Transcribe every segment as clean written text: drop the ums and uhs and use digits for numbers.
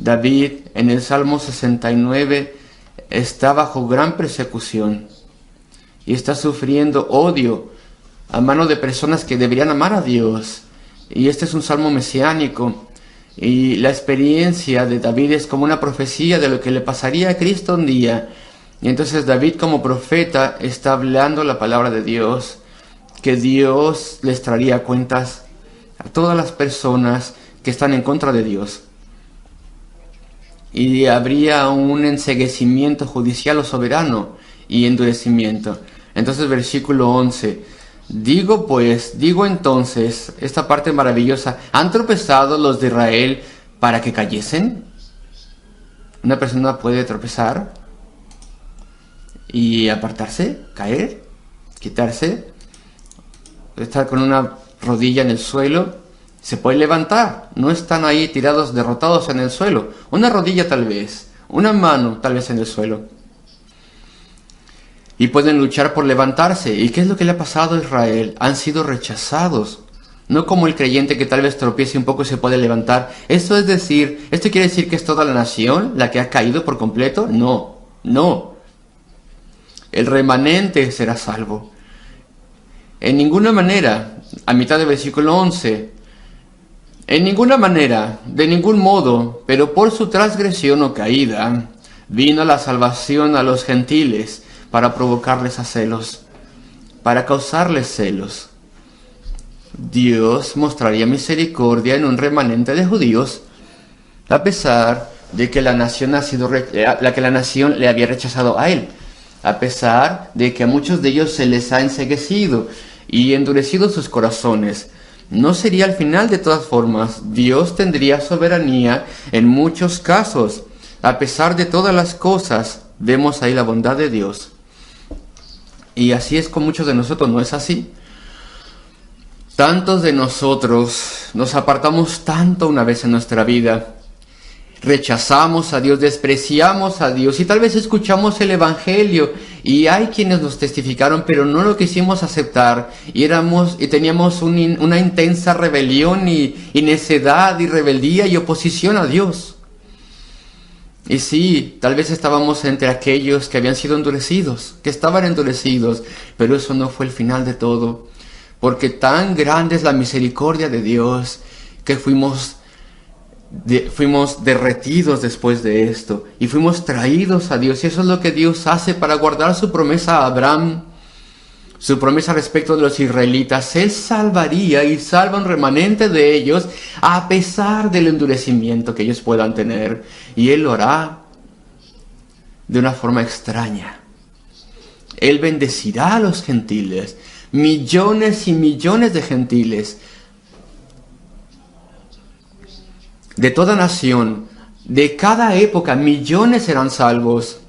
David en el Salmo 69 está bajo gran persecución y está sufriendo odio a mano de personas que deberían amar a Dios. Y este es un salmo mesiánico. Y la experiencia de David es como una profecía de lo que le pasaría a Cristo un día. Y entonces David, como profeta, está hablando la palabra de Dios, que Dios les traería cuentas a todas las personas que están en contra de Dios. Y habría un enceguecimiento judicial o soberano y endurecimiento. Entonces, versículo 11. Digo entonces, esta parte maravillosa, ¿han tropezado los de Israel para que cayesen? Una persona puede tropezar y apartarse, caer, quitarse, estar con una rodilla en el suelo, se puede levantar, no están ahí tirados, derrotados en el suelo, una rodilla tal vez, una mano tal vez en el suelo. Y pueden luchar por levantarse. ¿Y qué es lo que le ha pasado a Israel? Han sido rechazados. No como el creyente que tal vez tropiece un poco y se puede levantar. ¿Esto quiere decir que es toda la nación la que ha caído por completo? No. El remanente será salvo. En ninguna manera, a mitad del versículo 11, en ninguna manera, de ningún modo, pero por su transgresión o caída, vino la salvación a los gentiles, para provocarles a celos, para causarles celos. Dios mostraría misericordia en un remanente de judíos, a pesar de que la nación le había rechazado a él, a pesar de que a muchos de ellos se les ha enceguecido y endurecido sus corazones. No sería el final de todas formas. Dios tendría soberanía en muchos casos. A pesar de todas las cosas, vemos ahí la bondad de Dios. Y así es con muchos de nosotros, ¿no es así? Tantos de nosotros nos apartamos tanto una vez en nuestra vida. Rechazamos a Dios, despreciamos a Dios y tal vez escuchamos el Evangelio y hay quienes nos testificaron, pero no lo quisimos aceptar y teníamos una intensa rebelión y necedad y rebeldía y oposición a Dios. Y sí, tal vez estábamos entre aquellos que habían sido endurecidos, que estaban endurecidos, pero eso no fue el final de todo, porque tan grande es la misericordia de Dios que fuimos derretidos después de esto y fuimos traídos a Dios. Y eso es lo que Dios hace para guardar su promesa a Abraham, su promesa respecto de los israelitas. Él salvaría y salva un remanente de ellos a pesar del endurecimiento que ellos puedan tener. Y Él lo hará de una forma extraña. Él bendecirá a los gentiles, millones y millones de gentiles, de toda nación, de cada época, millones serán salvos.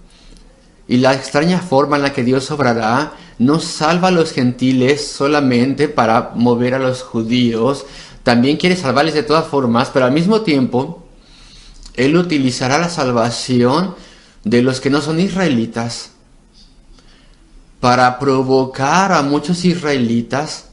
Y la extraña forma en la que Dios obrará no salva a los gentiles solamente para mover a los judíos, también quiere salvarles de todas formas, pero al mismo tiempo Él utilizará la salvación de los que no son israelitas para provocar a muchos israelitas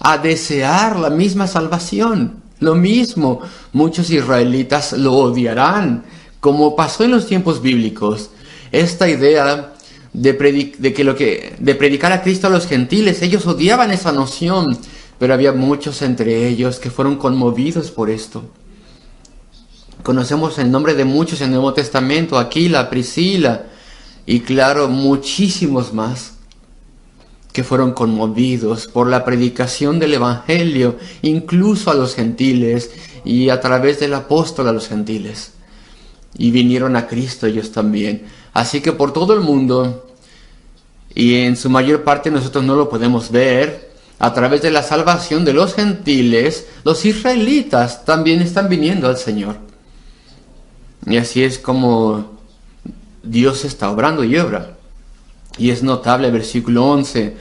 a desear la misma salvación. Lo mismo, muchos israelitas lo odiarán, como pasó en los tiempos bíblicos. Esta idea de predicar a Cristo a los gentiles, ellos odiaban esa noción, pero había muchos entre ellos que fueron conmovidos por esto. Conocemos el nombre de muchos en el Nuevo Testamento, Aquila, Priscila, y claro, muchísimos más que fueron conmovidos por la predicación del Evangelio, incluso a los gentiles, y a través del apóstol a los gentiles. Y vinieron a Cristo ellos también. Así que por todo el mundo, y en su mayor parte nosotros no lo podemos ver, a través de la salvación de los gentiles, los israelitas también están viniendo al Señor. Y así es como Dios está obrando y obra. Y es notable el versículo 11.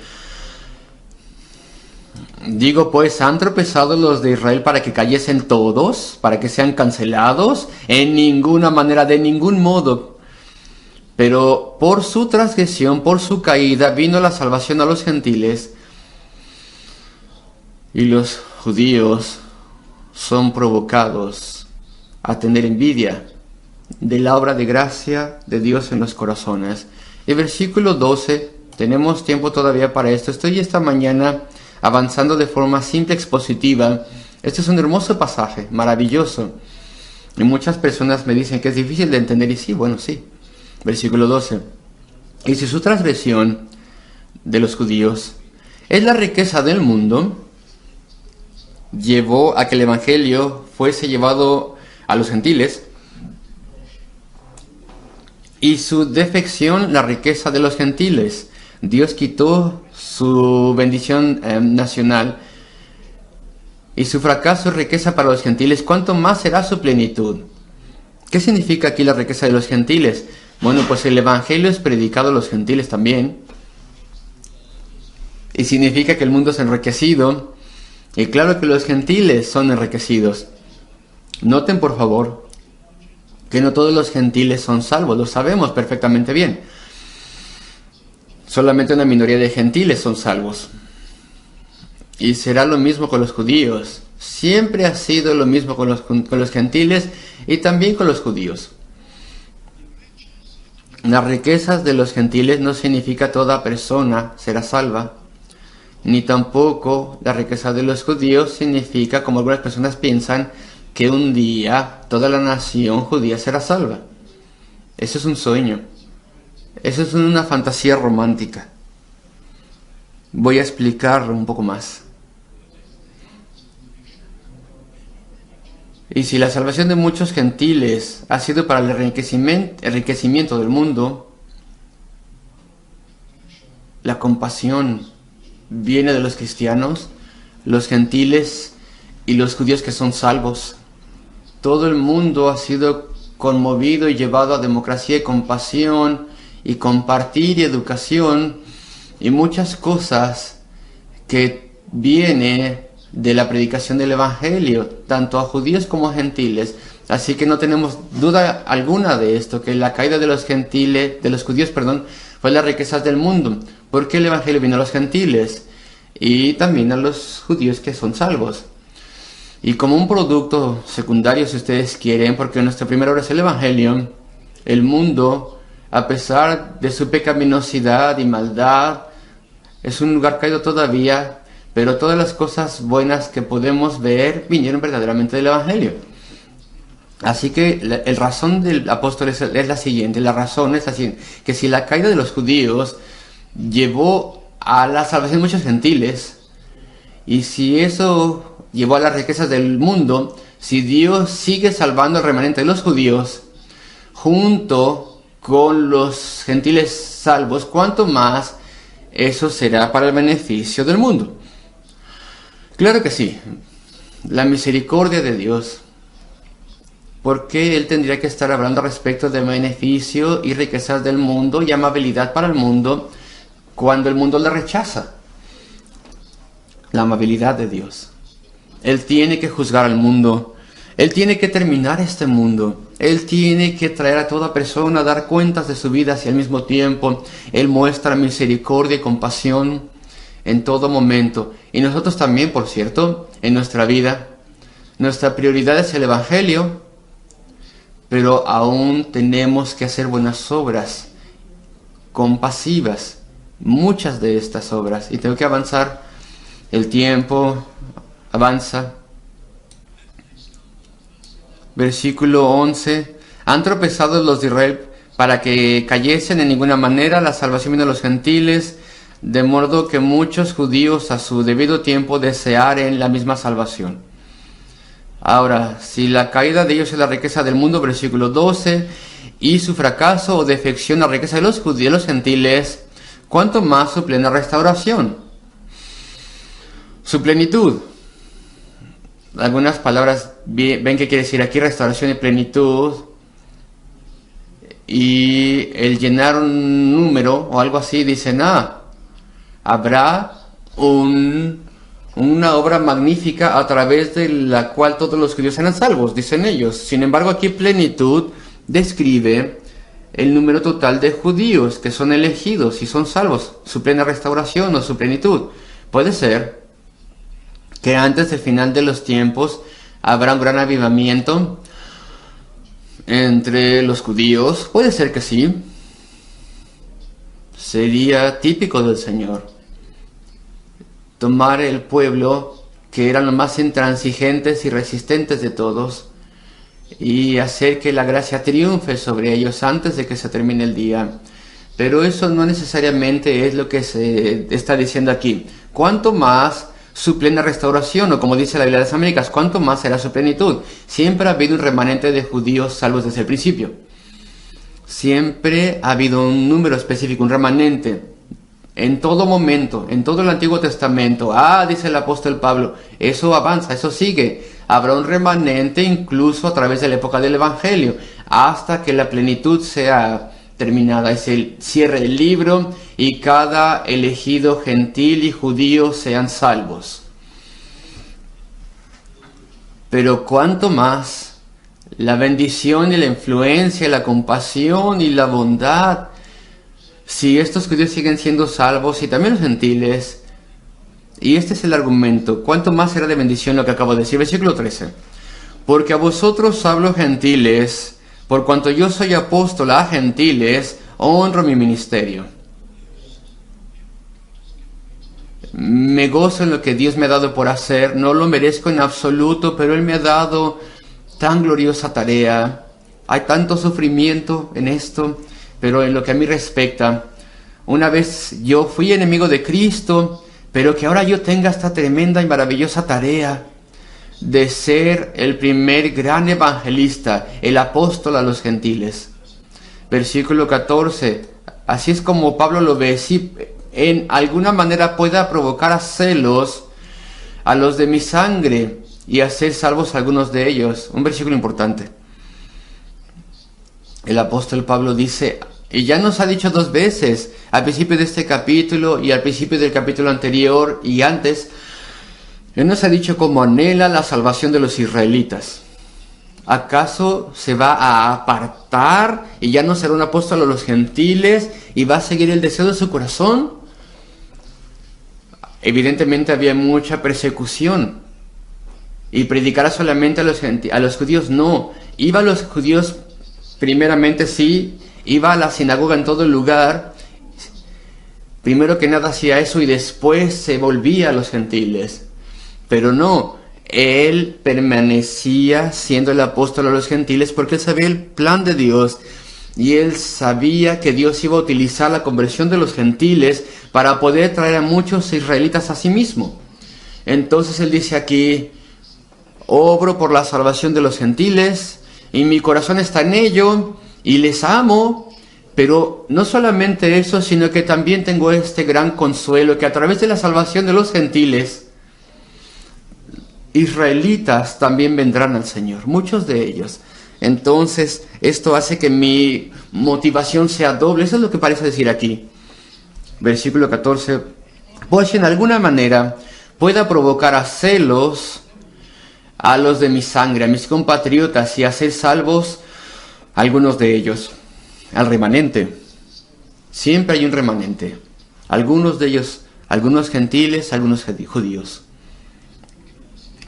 Digo pues, ¿han tropezado los de Israel para que cayesen todos? ¿Para que sean cancelados? En ninguna manera, de ningún modo. Pero por su transgresión, por su caída, vino la salvación a los gentiles. Y los judíos son provocados a tener envidia de la obra de gracia de Dios en los corazones. El versículo 12, tenemos tiempo todavía para esto. Estoy esta mañana avanzando de forma simple expositiva. Este es un hermoso pasaje, maravilloso. Y muchas personas me dicen que es difícil de entender, y sí, bueno, sí. Versículo 12. Y si su transgresión de los judíos es la riqueza del mundo, llevó a que el evangelio fuese llevado a los gentiles, y su defección la riqueza de los gentiles. Dios quitó su bendición nacional, y su fracaso es riqueza para los gentiles. ¿Cuánto más será su plenitud? ¿Qué significa aquí la riqueza de los gentiles? Bueno, pues el evangelio es predicado a los gentiles también, y significa que el mundo es enriquecido, y claro que los gentiles son enriquecidos. Noten por favor que no todos los gentiles son salvos, lo sabemos perfectamente bien. Solamente una minoría de gentiles son salvos. Y será lo mismo con los judíos. Siempre ha sido lo mismo con los gentiles y también con los judíos. Las riquezas de los gentiles no significa toda persona será salva, ni tampoco la riqueza de los judíos significa, como algunas personas piensan, que un día toda la nación judía será salva. Eso es un sueño. Eso es una fantasía romántica. Voy a explicarlo un poco más. Y si la salvación de muchos gentiles ha sido para el enriquecimiento del mundo, la compasión viene de los cristianos, los gentiles y los judíos que son salvos. Todo el mundo ha sido conmovido y llevado a democracia y compasión y compartir y educación y muchas cosas que viene de la predicación del evangelio, tanto a judíos como a gentiles. Así que no tenemos duda alguna de esto, que la caída de los judíos, fue las riquezas del mundo, porque el evangelio vino a los gentiles y también a los judíos que son salvos. Y como un producto secundario, si ustedes quieren, porque nuestra primera obra es el evangelio, el mundo, a pesar de su pecaminosidad y maldad, es un lugar caído todavía, pero todas las cosas buenas que podemos ver vinieron verdaderamente del evangelio. Así que la razón del apóstol es la siguiente, que si la caída de los judíos llevó a la salvación de muchos gentiles, y si eso llevó a las riquezas del mundo, si Dios sigue salvando al remanente de los judíos, junto con los gentiles salvos, ¿cuánto más eso será para el beneficio del mundo? Claro que sí, la misericordia de Dios. ¿Por qué Él tendría que estar hablando respecto de beneficio y riquezas del mundo y amabilidad para el mundo cuando el mundo le rechaza? La amabilidad de Dios. Él tiene que juzgar al mundo. Él tiene que terminar este mundo. Él tiene que traer a toda persona a dar cuentas de su vida hacia el mismo tiempo. Él muestra misericordia y compasión en todo momento. Y nosotros también, por cierto, en nuestra vida. Nuestra prioridad es el evangelio, pero aún tenemos que hacer buenas obras compasivas. Muchas de estas obras. Y tengo que avanzar. El tiempo avanza. Versículo 11. Han tropezado los de Israel para que cayesen en ninguna manera. La salvación vino a los gentiles, de modo que muchos judíos a su debido tiempo desearen la misma salvación. Ahora, si la caída de ellos es la riqueza del mundo, versículo 12, y su fracaso o defección la riqueza de los judíos, los gentiles, ¿cuánto más su plena restauración? Su plenitud. Algunas palabras ven que quiere decir aquí restauración y plenitud, y el llenar un número o algo así, dicen, habrá una obra magnífica a través de la cual todos los judíos serán salvos, dicen ellos. Sin embargo, aquí plenitud describe el número total de judíos que son elegidos y son salvos, su plena restauración o su plenitud. Puede ser que antes del final de los tiempos habrá un gran avivamiento, entre los judíos, puede ser que sí. Sería típico del Señor tomar el pueblo, que eran los más intransigentes y resistentes de todos, y hacer que la gracia triunfe sobre ellos antes de que se termine el día. Pero eso no necesariamente es lo que se está diciendo aquí. Cuanto más su plena restauración, o como dice la Biblia de las Américas, cuanto más será su plenitud. Siempre ha habido un remanente de judíos salvos desde el principio. Siempre ha habido un número específico, un remanente. En todo momento, en todo el Antiguo Testamento. Dice el apóstol Pablo, eso avanza, eso sigue. Habrá un remanente incluso a través de la época del Evangelio, hasta que la plenitud sea terminada, es el cierre del libro y cada elegido gentil y judío sean salvos. Pero cuanto más la bendición y la influencia, la compasión y la bondad, si estos judíos siguen siendo salvos y también los gentiles, y este es el argumento, cuánto más será de bendición lo que acabo de decir, versículo 13. Porque a vosotros hablo, gentiles, por cuanto yo soy apóstol a gentiles, honro mi ministerio. Me gozo en lo que Dios me ha dado por hacer, no lo merezco en absoluto, pero Él me ha dado tan gloriosa tarea. Hay tanto sufrimiento en esto, pero en lo que a mí respecta, una vez yo fui enemigo de Cristo, pero que ahora yo tenga esta tremenda y maravillosa tarea de ser el primer gran evangelista, el apóstol a los gentiles. Versículo 14, así es como Pablo lo ve. Si en alguna manera pueda provocar a celos a los de mi sangre y hacer salvos a algunos de ellos. Un versículo importante. El apóstol Pablo dice, y ya nos ha dicho dos veces, al principio de este capítulo y al principio del capítulo anterior y antes, Él nos ha dicho cómo anhela la salvación de los israelitas. ¿Acaso se va a apartar y ya no será un apóstol a los gentiles y va a seguir el deseo de su corazón? Evidentemente había mucha persecución. Y predicará solamente a los judíos, no. Iba a los judíos primeramente, sí. Iba a la sinagoga en todo el lugar. Primero que nada hacía eso y después se volvía a los gentiles. Pero no, él permanecía siendo el apóstol a los gentiles porque él sabía el plan de Dios y él sabía que Dios iba a utilizar la conversión de los gentiles para poder traer a muchos israelitas a sí mismo. Entonces él dice aquí, obro por la salvación de los gentiles y mi corazón está en ello y les amo. Pero no solamente eso, sino que también tengo este gran consuelo que a través de la salvación de los gentiles, israelitas también vendrán al Señor, muchos de ellos. Entonces, esto hace que mi motivación sea doble. Eso es lo que parece decir aquí. Versículo 14. Pues si en alguna manera pueda provocar a celos a los de mi sangre, a mis compatriotas, y hacer salvos a algunos de ellos, al remanente. Siempre hay un remanente. Algunos de ellos, algunos gentiles, algunos judíos.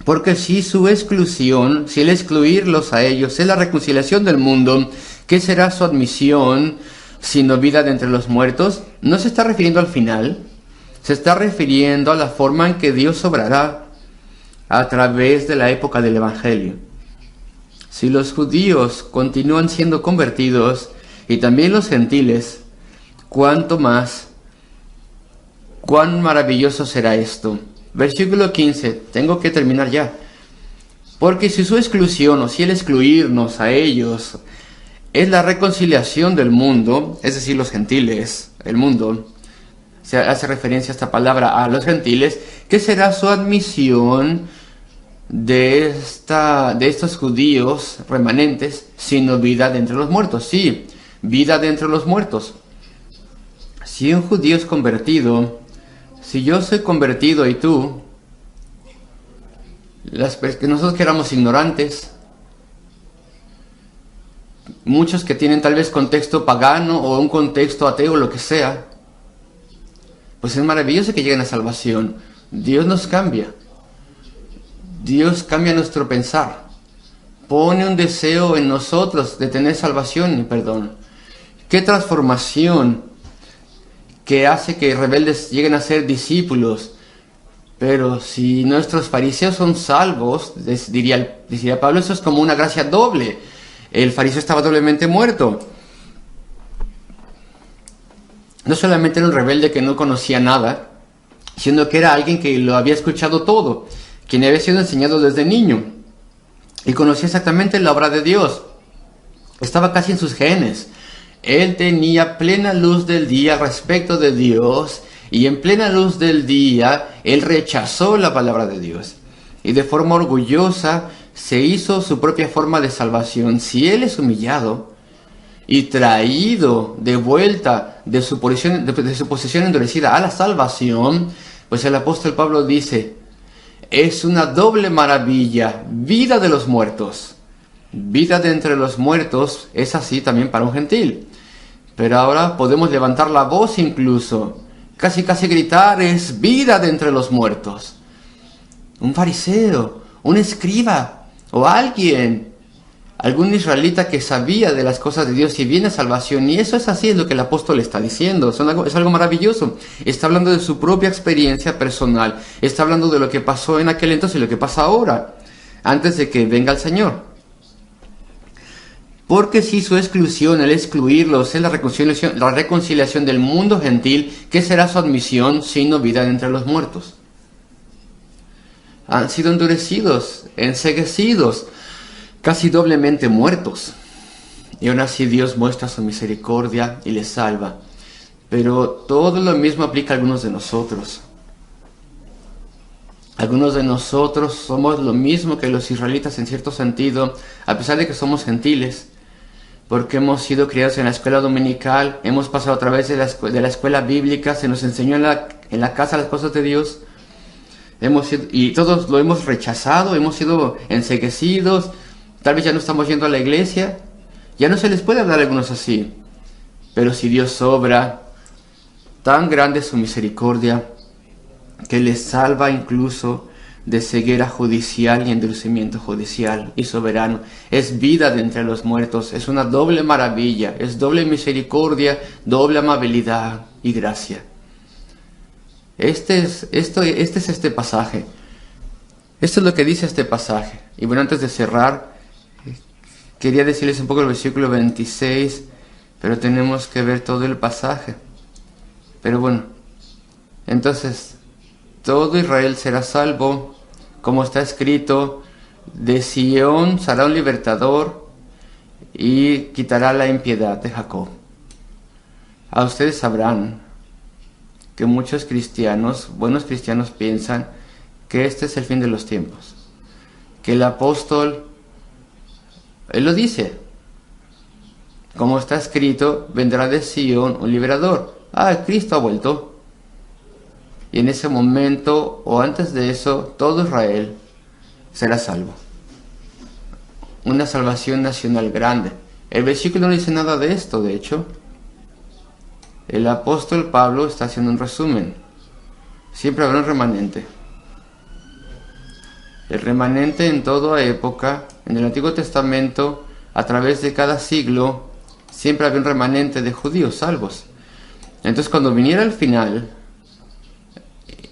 Porque si su exclusión, si el excluirlos a ellos es la reconciliación del mundo, ¿qué será su admisión sino vida de entre los muertos? No se está refiriendo al final, se está refiriendo a la forma en que Dios obrará a través de la época del Evangelio. Si los judíos continúan siendo convertidos y también los gentiles, ¿cuánto más? ¿Cuán maravilloso será esto? Versículo 15, tengo que terminar ya. Porque si su exclusión o si el excluirnos a ellos es la reconciliación del mundo, es decir, los gentiles, el mundo, se hace referencia a esta palabra a los gentiles, ¿qué será su admisión de estos judíos remanentes sino vida de entre los muertos? Sí, vida de entre los muertos. Si un judío es convertido, si yo soy convertido y tú, que nosotros que éramos ignorantes, muchos que tienen tal vez contexto pagano o un contexto ateo, lo que sea, pues es maravilloso que lleguen a salvación. Dios nos cambia. Dios cambia nuestro pensar. pone un deseo en nosotros de tener salvación y perdón. Qué transformación que hace que rebeldes lleguen a ser discípulos. Pero si nuestros fariseos son salvos, diría Pablo, eso es como una gracia doble. El fariseo estaba doblemente muerto. No solamente era un rebelde que no conocía nada, sino que era alguien que lo había escuchado todo, quien había sido enseñado desde niño y conocía exactamente la obra de Dios. Estaba casi en sus genes. Él tenía plena luz del día respecto de Dios, y en plena luz del día él rechazó la palabra de Dios y de forma orgullosa se hizo su propia forma de salvación. Si él es humillado y traído de vuelta de su posición endurecida a la salvación, pues el apóstol Pablo dice: es una doble maravilla, vida de los muertos. Vida de entre los muertos es así también para un gentil. Pero ahora podemos levantar la voz incluso, casi gritar: es vida de entre los muertos. Un fariseo, un escriba o algún israelita que sabía de las cosas de Dios y viene a salvación. Y eso es así, es lo que el apóstol está diciendo. Es algo maravilloso. Está hablando de su propia experiencia personal. Está hablando de lo que pasó en aquel entonces y lo que pasa ahora, antes de que venga el Señor. Porque si su exclusión, el excluirlos, es la reconciliación del mundo gentil, ¿qué será su admisión sino vida de entre los muertos? Han sido endurecidos, enceguecidos, casi doblemente muertos. Y aún así Dios muestra su misericordia y les salva. Pero todo lo mismo aplica a algunos de nosotros. Algunos de nosotros somos lo mismo que los israelitas en cierto sentido, a pesar de que somos gentiles, porque hemos sido criados en la escuela dominical, hemos pasado a través de la escuela bíblica, se nos enseñó en la casa las cosas de Dios, y todos lo hemos rechazado, hemos sido enceguecidos, tal vez ya no estamos yendo a la iglesia, ya no se les puede hablar a algunos así. Pero si Dios obra, tan grande es su misericordia, que les salva incluso de ceguera judicial y endurecimiento judicial y soberano. Es vida de entre los muertos, es una doble maravilla, es doble misericordia, doble amabilidad y gracia. Este es este pasaje. Esto es lo que dice este pasaje. Y bueno, antes de cerrar, quería decirles un poco el versículo 26, pero tenemos que ver todo el pasaje. Pero bueno, entonces, todo Israel será salvo, como está escrito: de Sión saldrá un libertador y quitará la impiedad de Jacob. A ustedes sabrán que muchos cristianos, buenos cristianos, piensan que este es el fin de los tiempos, que el apóstol, él lo dice, como está escrito: vendrá de Sión un liberador. Cristo ha vuelto. Y en ese momento, o antes de eso, todo Israel será salvo. Una salvación nacional grande. El versículo no dice nada de esto, de hecho. El apóstol Pablo está haciendo un resumen. Siempre habrá un remanente. El remanente en toda época, en el Antiguo Testamento, a través de cada siglo, siempre había un remanente de judíos salvos. Entonces, cuando viniera el final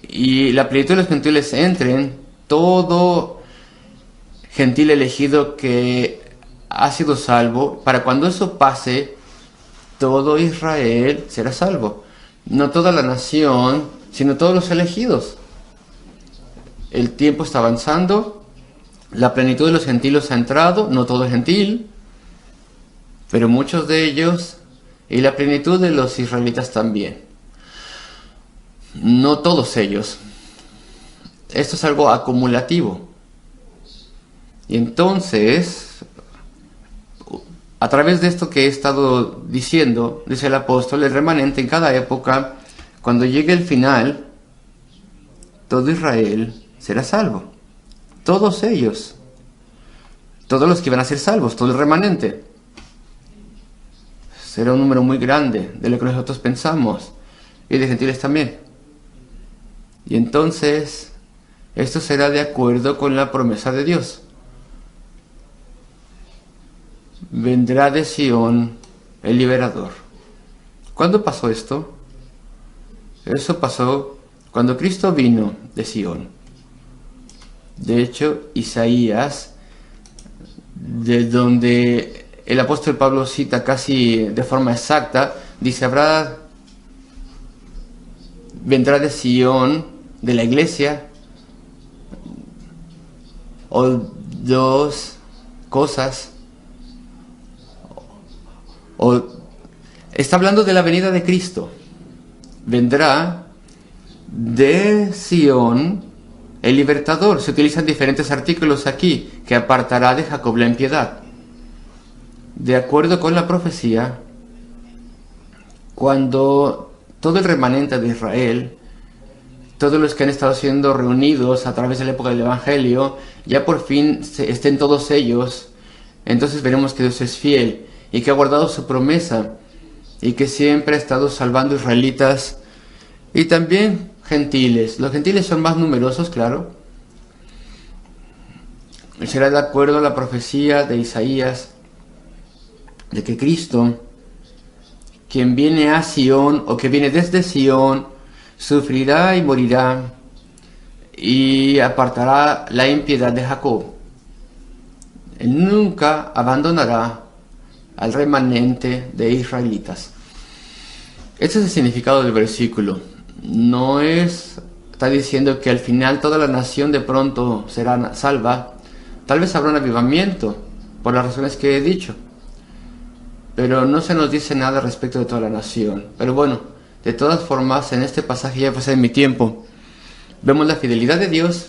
y la plenitud de los gentiles entren, todo gentil elegido que ha sido salvo, para cuando eso pase, todo Israel será salvo. No toda la nación, sino todos los elegidos. El tiempo está avanzando, la plenitud de los gentiles ha entrado, no todo es gentil, pero muchos de ellos, y la plenitud de los israelitas también. No todos ellos. Esto es algo acumulativo. Y entonces, a través de esto que he estado diciendo, dice el apóstol, el remanente en cada época, cuando llegue el final, todo Israel será salvo. Todos ellos. Todos los que van a ser salvos, todo el remanente. Será un número muy grande de lo que nosotros pensamos. Y de gentiles también. Y entonces, esto será de acuerdo con la promesa de Dios. vendrá de Sión el liberador. ¿Cuándo pasó esto? Eso pasó cuando Cristo vino de Sión. De hecho, Isaías, de donde el apóstol Pablo cita casi de forma exacta, dice, vendrá de Sión, de la iglesia, o dos cosas, o está hablando de la venida de Cristo. Vendrá de Sión el libertador. Se utilizan diferentes artículos aquí, que apartará de Jacob la impiedad. De acuerdo con la profecía, cuando todo el remanente de Israel, todos los que han estado siendo reunidos a través de la época del Evangelio, ya por fin estén todos ellos, entonces veremos que Dios es fiel y que ha guardado su promesa y que siempre ha estado salvando israelitas y también gentiles. Los gentiles son más numerosos, claro. Será de acuerdo a la profecía de Isaías de que Cristo, quien viene a Sión o que viene desde Sión, sufrirá y morirá y apartará la impiedad de Jacob. Él nunca abandonará al remanente de israelitas. Este es el significado del versículo. No está diciendo que al final toda la nación de pronto será salva. Tal vez habrá un avivamiento, por las razones que he dicho. Pero no se nos dice nada respecto de toda la nación. Pero bueno, de todas formas, en este pasaje ya pasé mi tiempo. Vemos la fidelidad de Dios.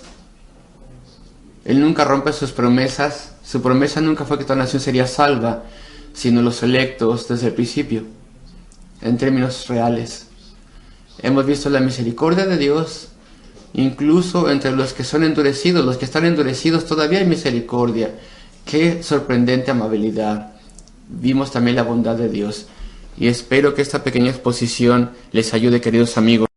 Él nunca rompe sus promesas. Su promesa nunca fue que toda nación sería salva, sino los electos desde el principio, en términos reales. Hemos visto la misericordia de Dios, incluso entre los que son endurecidos, los que están endurecidos todavía hay misericordia. Qué sorprendente amabilidad. Vimos también la bondad de Dios. Y espero que esta pequeña exposición les ayude, queridos amigos.